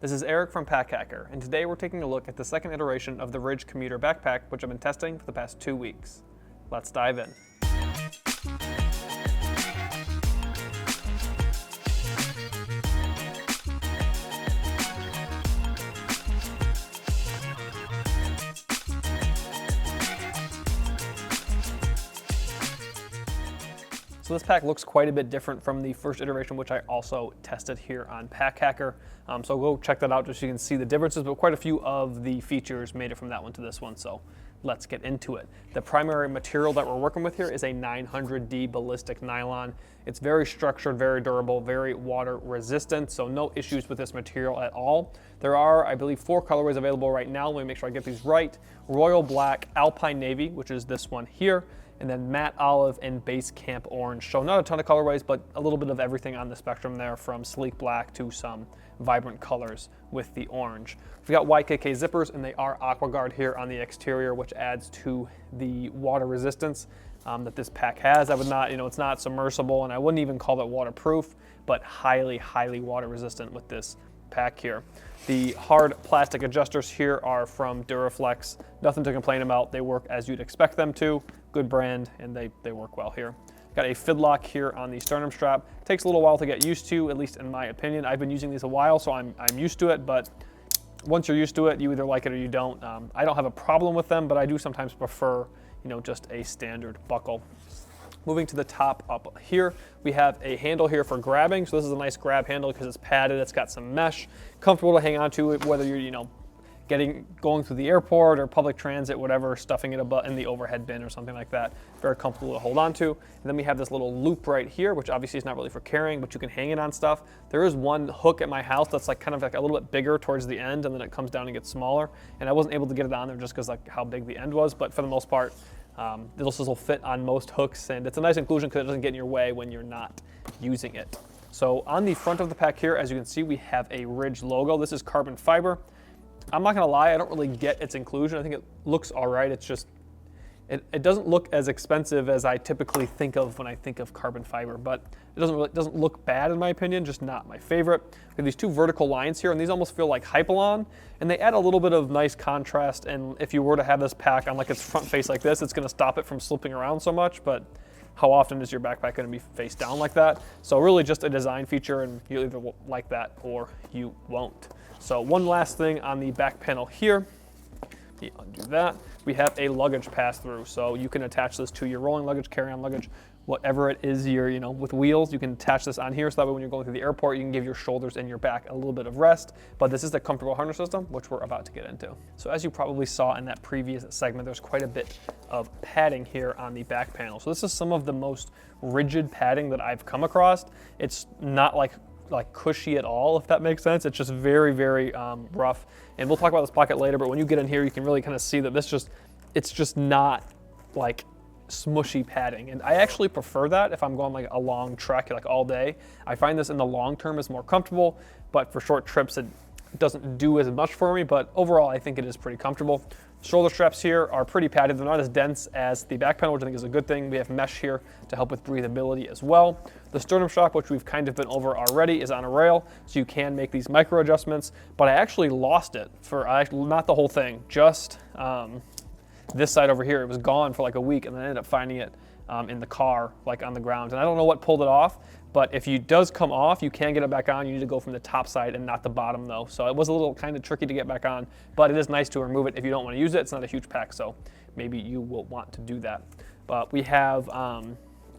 This is Eric from Pack Hacker, and today we're taking a look at the second iteration of the Ridge Commuter Backpack, which I've been testing for the past 2 weeks. Let's dive in. So this pack looks quite a bit different from the first iteration, which I also tested here on Pack Hacker. So go check that out just so you can see the differences, but quite a few of the features made it from that one to this one, so let's get into it. The primary material that we're working with here is a 900D ballistic nylon. It's very structured, very durable, very water resistant, so no issues with this material at all. There are, I believe, 4 colorways available right now. Let me make sure I get these right. Royal Black, Alpine Navy, which is this one here, and then matte olive and base camp orange. So not a ton of colorways, but a little bit of everything on the spectrum there, from sleek black to some vibrant colors with the orange. We've got YKK zippers, and they are AquaGuard here on the exterior, which adds to the water resistance that this pack has. I would not, it's not submersible, and I wouldn't even call it waterproof, but highly, highly water resistant with this pack here. The hard plastic adjusters here are from Duraflex. Nothing to complain about. They work as you'd expect them to. Good brand, and they work well here. Got a fidlock here on the sternum strap. Takes a little while to get used to, at least in my opinion. I've been using these a while, so I'm used to it, but once you're used to it, you either like it or you don't. I don't have a problem with them, but I do sometimes prefer, just a standard buckle. Moving to the top up here, we have a handle here for grabbing. So this is a nice grab handle because it's padded, it's got some mesh, comfortable to hang on to it, whether you're, going through the airport or public transit, whatever, stuffing it in the overhead bin or something like that. Very comfortable to hold on to. And then we have this little loop right here, which obviously is not really for carrying, but you can hang it on stuff. There is one hook at my house that's kind of a little bit bigger towards the end, and then it comes down and gets smaller. And I wasn't able to get it on there just because how big the end was, but for the most part, this will fit on most hooks, and it's a nice inclusion because it doesn't get in your way when you're not using it. So on the front of the pack here, as you can see, we have a Ridge logo. This is carbon fiber. I'm not gonna lie, I don't really get its inclusion. I think it looks all right. It's just, it doesn't look as expensive as I typically think of when I think of carbon fiber, but it doesn't look bad in my opinion, just not my favorite. We have these 2 vertical lines here, and these almost feel like Hypalon, and they add a little bit of nice contrast, and if you were to have this pack on its front face like this, it's gonna stop it from slipping around so much, but how often is your backpack gonna be face down like that? So really just a design feature, and you either like that or you won't. So one last thing on the back panel here, let me undo that. We have a luggage pass-through, so you can attach this to your rolling luggage, carry-on luggage, whatever it is with wheels, you can attach this on here, so that way when you're going through the airport, you can give your shoulders and your back a little bit of rest. But this is the comfortable harness system, which we're about to get into. So as you probably saw in that previous segment, there's quite a bit of padding here on the back panel. So this is some of the most rigid padding that I've come across. It's not like cushy at all, if that makes sense. It's just very, very rough. And we'll talk about this pocket later, but when you get in here, you can really kind of see that it's just not like smushy padding. And I actually prefer that if I'm going a long trek, all day. I find this in the long term is more comfortable, but for short trips, it doesn't do as much for me, but overall, I think it is pretty comfortable. Shoulder straps here are pretty padded. They're not as dense as the back panel, which I think is a good thing. We have mesh here to help with breathability as well. The sternum strap, which we've kind of been over already, is on a rail, so you can make these micro adjustments, but I actually lost it not the whole thing, just this side over here. It was gone for a week, and then I ended up finding it in the car, on the ground. And I don't know what pulled it off, but if it does come off, you can get it back on. You need to go from the top side and not the bottom though. So it was a little kind of tricky to get back on, but it is nice to remove it if you don't want to use it. It's not a huge pack, so maybe you will want to do that. But we have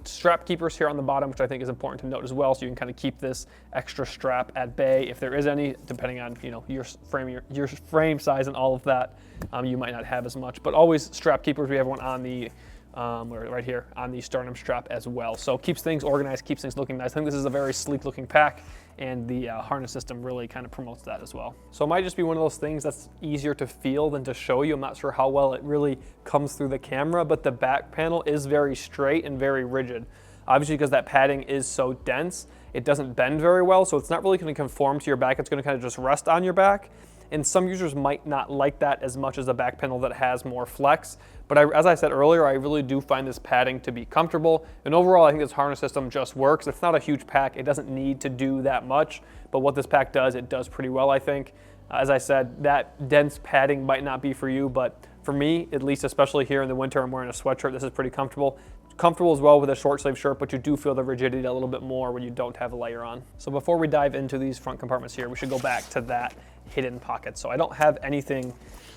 strap keepers here on the bottom, which I think is important to note as well. So you can kind of keep this extra strap at bay if there is any, depending on your frame size and all of that. You might not have as much, but always strap keepers. We have one on the right here on the sternum strap as well. So keeps things organized, keeps things looking nice. I think this is a very sleek looking pack, and the harness system really kind of promotes that as well. So it might just be one of those things that's easier to feel than to show you. I'm not sure how well it really comes through the camera, but the back panel is very straight and very rigid. Obviously, because that padding is so dense, it doesn't bend very well, so it's not really going to conform to your back. It's going to kind of just rest on your back. and some users might not like that as much as a back panel that has more flex. But as I said earlier, I really do find this padding to be comfortable, and overall I think this harness system just works. It's not a huge pack, it doesn't need to do that much, but what this pack does, it does pretty well, I think. As I said, that dense padding might not be for you, but for me, at least, especially here in the winter, I'm wearing a sweatshirt, this is pretty comfortable. Comfortable as well with a short sleeve shirt, but you do feel the rigidity a little bit more when you don't have a layer on. So before we dive into these front compartments here, we should go back to that hidden pocket. So I don't have anything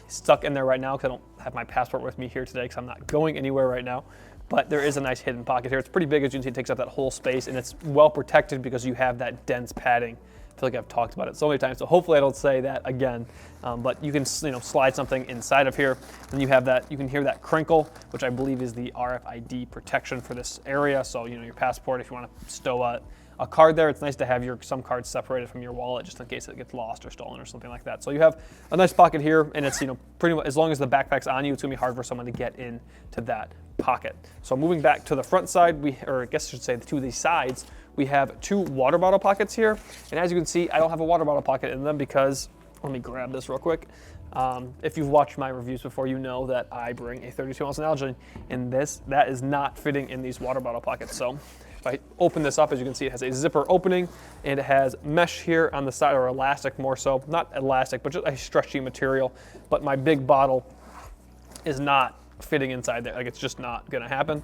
stuck in there right now because I don't have my passport with me here today because I'm not going anywhere right now. But there is a nice hidden pocket here. It's pretty big, as you can see, it takes up that whole space, and it's well protected because you have that dense padding. I feel like I've talked about it so many times, so hopefully I don't say that again. But you can, slide something inside of here, and you have that. You can hear that crinkle, which I believe is the RFID protection for this area. So your passport, if you want to stow a card there, it's nice to have some cards separated from your wallet just in case it gets lost or stolen or something like that. So you have a nice pocket here, and it's pretty much, as long as the backpack's on you, it's gonna be hard for someone to get into that pocket. So moving back to the front side, or I guess I should say to the sides, we have 2 water bottle pockets here. And as you can see, I don't have a water bottle pocket in them because, let me grab this real quick. If you've watched my reviews before, you know that I bring a 32-ounce Nalgene, and that is not fitting in these water bottle pockets. So if I open this up, as you can see, it has a zipper opening, and it has mesh here on the side, or elastic more so. Not elastic, but just a stretchy material. But my big bottle is not fitting inside there. Like, it's just not gonna happen.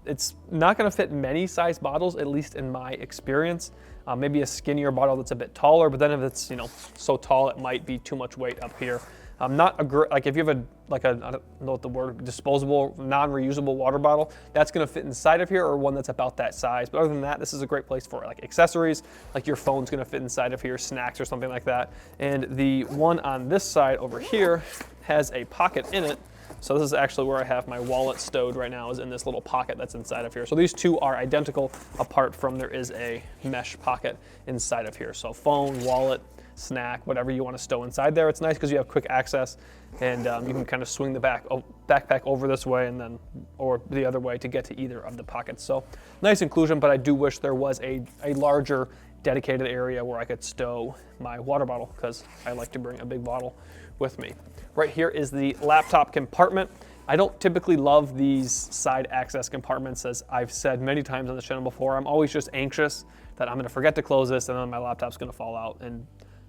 It's not gonna fit many size bottles, at least in my experience. Maybe a skinnier bottle that's a bit taller, but then if it's so tall, it might be too much weight up here. Like if you have I don't know what the word, disposable, non-reusable water bottle, that's gonna fit inside of here, or one that's about that size. But other than that, this is a great place for like accessories, like your phone's gonna fit inside of here, snacks or something like that. And the one on this side over here has a pocket in it. So this is actually where I have my wallet stowed right now, is in this little pocket that's inside of here. So these two are identical, apart from there is a mesh pocket inside of here. So phone, wallet, snack, whatever you want to stow inside there. It's nice because you have quick access, and you can kind of swing the backpack over this way and then, or the other way to get to either of the pockets. So nice inclusion, but I do wish there was a larger dedicated area where I could stow my water bottle, because I like to bring a big bottle with me. Right here is the laptop compartment. I don't typically love these side access compartments, as I've said many times on the channel before. I'm always just anxious that I'm gonna forget to close this and then my laptop's gonna fall out, and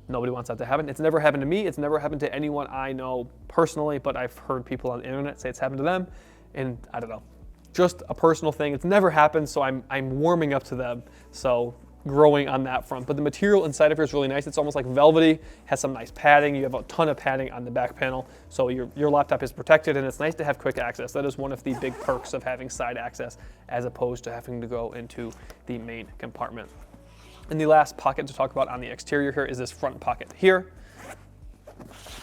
nobody wants that to happen. It's never happened to me. It's never happened to anyone I know personally, but I've heard people on the internet say it's happened to them, and I don't know. Just a personal thing. It's never happened, so I'm warming up to them. So growing on that front. But the material inside of here is really nice. It's almost like velvety, has some nice padding. You have a ton of padding on the back panel, so your laptop is protected, and it's nice to have quick access. That is one of the big perks of having side access, as opposed to having to go into the main compartment. And the last pocket to talk about on the exterior here is this front pocket here.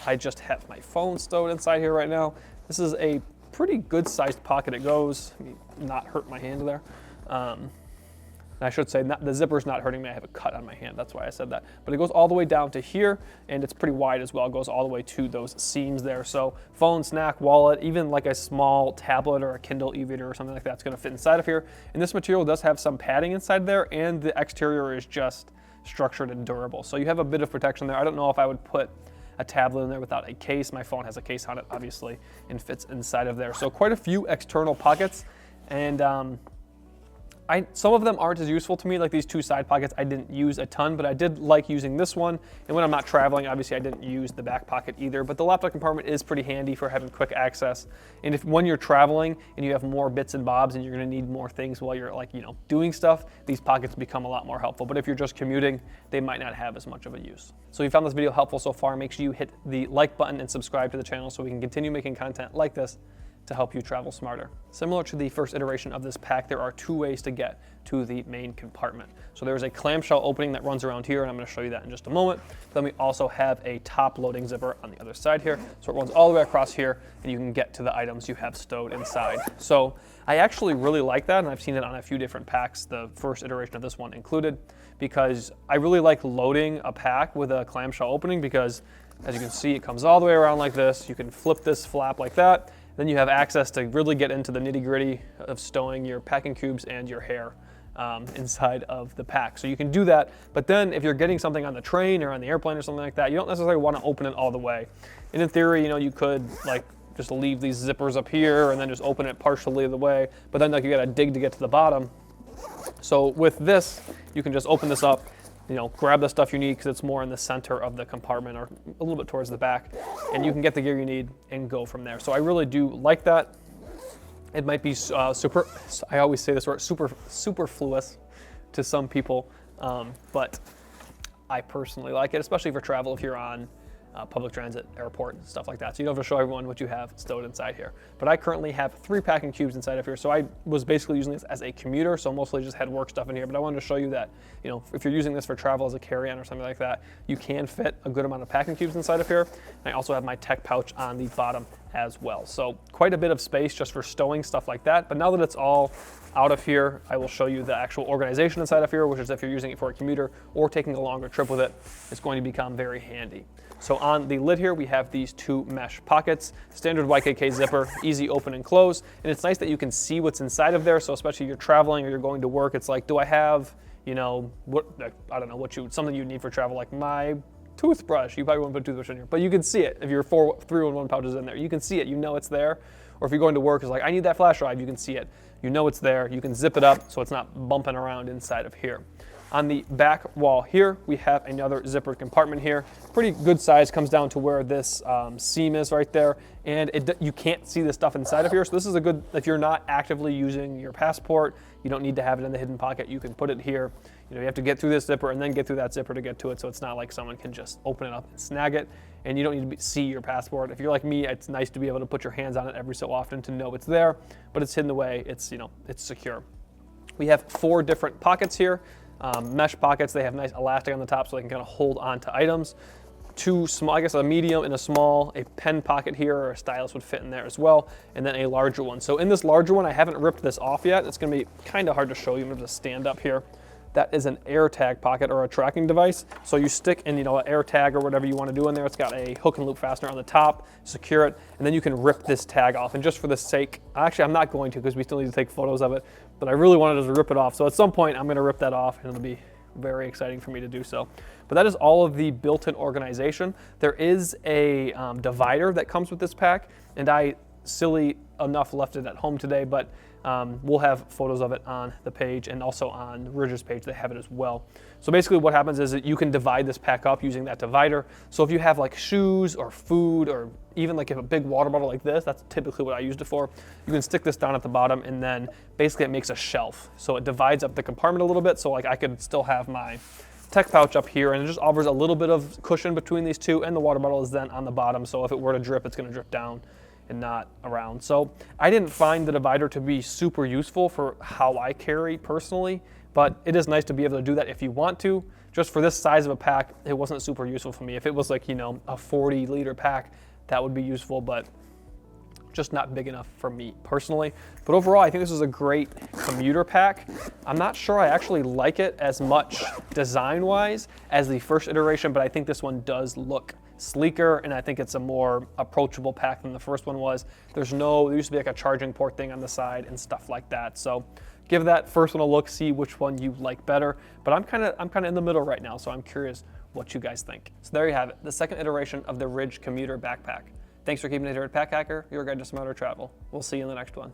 I just have my phone stowed inside here right now. This is a pretty good sized pocket. It goes, let me not hurt my hand there. I should say the zipper's not hurting me. I have a cut on my hand. That's why I said that. But it goes all the way down to here, and it's pretty wide as well. It goes all the way to those seams there. So phone, snack, wallet, even like a small tablet or a Kindle e-reader or something like that's going to fit inside of here. And this material does have some padding inside there, and the exterior is just structured and durable. So you have a bit of protection there. I don't know if I would put a tablet in there without a case. My phone has a case on it, obviously, and fits inside of there. So quite a few external pockets, and some of them aren't as useful to me, like these two side pockets. I didn't use a ton, but I did like using this one. And when I'm not traveling, obviously I didn't use the back pocket either, but the laptop compartment is pretty handy for having quick access. And when you're traveling and you have more bits and bobs and you're gonna need more things while you're doing stuff, these pockets become a lot more helpful. But if you're just commuting, they might not have as much of a use. So if you found this video helpful so far, make sure you hit the like button and subscribe to the channel so we can continue making content like this to help you travel smarter. Similar to the first iteration of this pack, there are two ways to get to the main compartment. So there's a clamshell opening that runs around here, and I'm going to show you that in just a moment. Then we also have a top loading zipper on the other side here. So it runs all the way across here, and you can get to the items you have stowed inside. So I actually really like that, and I've seen it on a few different packs, the first iteration of this one included, because I really like loading a pack with a clamshell opening, because as you can see, it comes all the way around like this. You can flip this flap like that. Then you have access to really get into the nitty-gritty of stowing your packing cubes and your hair inside of the pack. So you can do that, but then if you're getting something on the train or on the airplane or something like that, you don't necessarily want to open it all the way. And in theory, you could like just leave these zippers up here and then just open it partially the way, but then like you gotta dig to get to the bottom. So with this, you can just open this up, grab the stuff you need because it's more in the center of the compartment or a little bit towards the back, and you can get the gear you need and go from there. So I really do like that. It might be I always say this word, superfluous to some people, but I personally like it, especially for travel if you're on public transit, airport, stuff like that. So you don't have to show everyone what you have stowed inside here. But I currently have 3 packing cubes inside of here. So I was basically using this as a commuter, so mostly just had work stuff in here. But I wanted to show you that, if you're using this for travel as a carry-on or something like that, you can fit a good amount of packing cubes inside of here. And I also have my tech pouch on the bottom as well. So quite a bit of space just for stowing stuff like that. But now that it's all out of here, I will show you the actual organization inside of here, which is if you're using it for a commuter or taking a longer trip with it, it's going to become very handy. So on the lid here, we have these 2 mesh pockets, standard YKK zipper, easy open and close. And it's nice that you can see what's inside of there. So especially if you're traveling or you're going to work, it's like, do I have, I don't know, something you need for travel, like my toothbrush. You probably won't put a toothbrush in here, but you can see it. If your 3-in-1 pouch is in there, you can see it, it's there. Or if you're going to work, it's like, I need that flash drive, you can see it. It's there, you can zip it up so it's not bumping around inside of here. On the back wall here, we have another zippered compartment here. Pretty good size, comes down to where this seam is right there. And you can't see the stuff inside of here. So this is a good, if you're not actively using your passport, you don't need to have it in the hidden pocket. You can put it here. You have to get through this zipper and then get through that zipper to get to it. So it's not like someone can just open it up and snag it. And you don't need to see your passport. If you're like me, it's nice to be able to put your hands on it every so often to know it's there, but it's hidden away. It's, it's secure. We have 4 different pockets here. Mesh pockets, they have nice elastic on the top so they can kind of hold on to items. 2 small, I guess a medium and a small, a pen pocket here or a stylus would fit in there as well, and then a larger one. So in this larger one, I haven't ripped this off yet. It's gonna be kind of hard to show you. I'm gonna have to stand up here. That is an AirTag pocket or a tracking device. So you stick in, an AirTag or whatever you want to do in there. It's got a hook and loop fastener on the top, secure it, and then you can rip this tag off. And just for the sake, actually I'm not going to because we still need to take photos of it, but I really wanted to rip it off. So at some point I'm going to rip that off and it'll be very exciting for me to do so. But that is all of the built-in organization. There is a divider that comes with this pack, and I silly enough left it at home today, but we'll have photos of it on the page and also on Ridge's page. They have it as well. So basically what happens is that you can divide this pack up using that divider. So if you have like shoes or food or even like if a big water bottle like this, that's typically what I used it for. You can stick this down at the bottom and then basically it makes a shelf. So it divides up the compartment a little bit. So like I could still have my tech pouch up here and it just offers a little bit of cushion between these two, and the water bottle is then on the bottom. So if it were to drip, it's going to drip down and not around. So I didn't find the divider to be super useful for how I carry personally, but it is nice to be able to do that if you want to. Just for this size of a pack, it wasn't super useful for me. If it was like, a 40-liter pack, that would be useful, but just not big enough for me personally. But overall, I think this is a great commuter pack. I'm not sure I actually like it as much design-wise as the first iteration, but I think this one does look sleeker, and I think it's a more approachable pack than the first one was. There used to be like a charging port thing on the side and stuff like that. So give that first one a look, see which one you like better. But I'm kind of in the middle right now, so I'm curious what you guys think. So there you have it, the second iteration of the Ridge Commuter Backpack. Thanks for keeping it here at Pack Hacker, your guide to smarter travel. We'll see you in the next one.